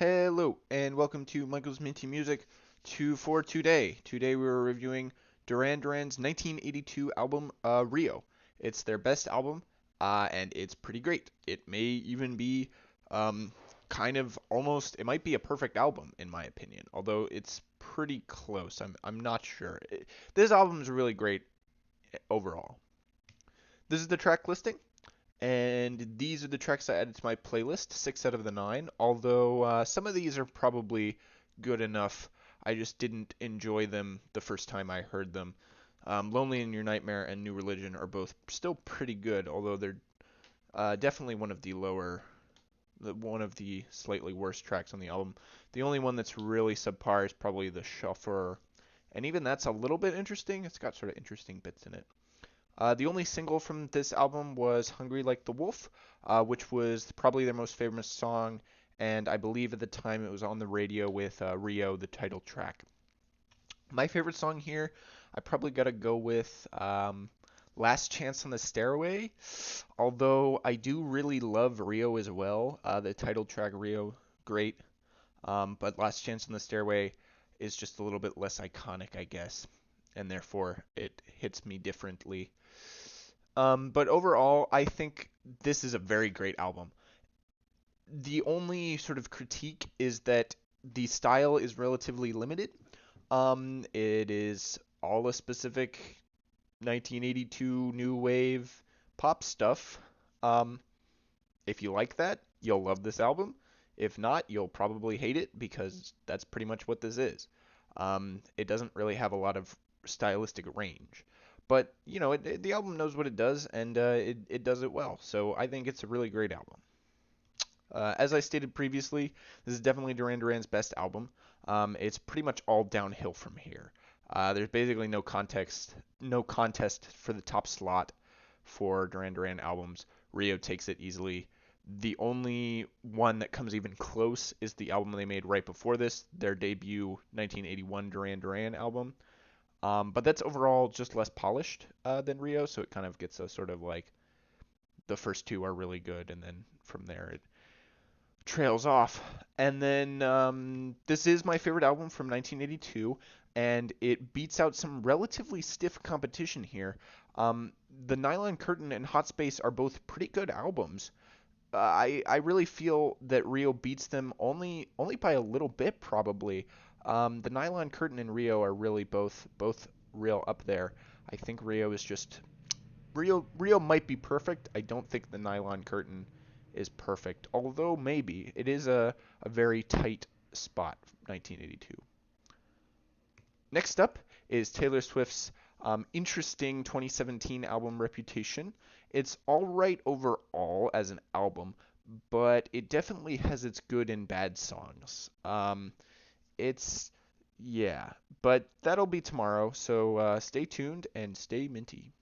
Hello and welcome to Michael's Minty Music for today. Today we're reviewing Duran Duran's 1982 album Rio. It's their best album and it's pretty great. It may even be um, kind of almost it might be a perfect album in my opinion, although it's pretty close. I'm not sure. This album is really great overall. This is the track listing. And these are the tracks I added to my playlist, 6 out of the 9. Although some of these are probably good enough. I just didn't enjoy them the first time I heard them. Lonely in Your Nightmare and New Religion are both still pretty good, although they're definitely one of the slightly worse tracks on the album. The only one that's really subpar is probably The Chauffeur, and even that's a little bit interesting. It's got sort of interesting bits in it. The only single from this album was Hungry Like the Wolf, which was probably their most famous song, and I believe at the time it was on the radio with Rio, the title track. My favorite song here, I probably gotta go with Last Chance on the Stairway, although I do really love Rio as well. The title track, Rio, great, but Last Chance on the Stairway is just a little bit less iconic, I guess, and therefore it hits me differently. But overall, I think this is a very great album. The only sort of critique is that the style is relatively limited. It is all a specific 1982 new wave pop stuff. Um, if you like that, you'll love this album. If not, you'll probably hate it because that's pretty much what this is. It doesn't really have a lot of stylistic range. But, the album knows what it does, and it does it well. So I think it's a really great album. As I stated previously, this is definitely Duran Duran's best album. It's pretty much all downhill from here. There's basically no contest for the top slot for Duran Duran albums. Rio takes it easily. The only one that comes even close is the album they made right before this, their debut 1981 Duran Duran album. But that's overall just less polished than Rio, so it kind of gets a sort of like the first two are really good, and then from there it trails off. And then this is my favorite album from 1982, and it beats out some relatively stiff competition here. The Nylon Curtain and Hot Space are both pretty good albums. I really feel that Rio beats them only by a little bit probably. The Nylon Curtain and Rio are really both real up there. I think Rio might be perfect. I don't think the Nylon Curtain is perfect, although maybe it is a very tight spot. 1982. Next up is Taylor Swift's interesting 2017 album Reputation. It's alright overall as an album, but it definitely has its good and bad songs. It's, yeah, but that'll be tomorrow, so stay tuned and stay minty.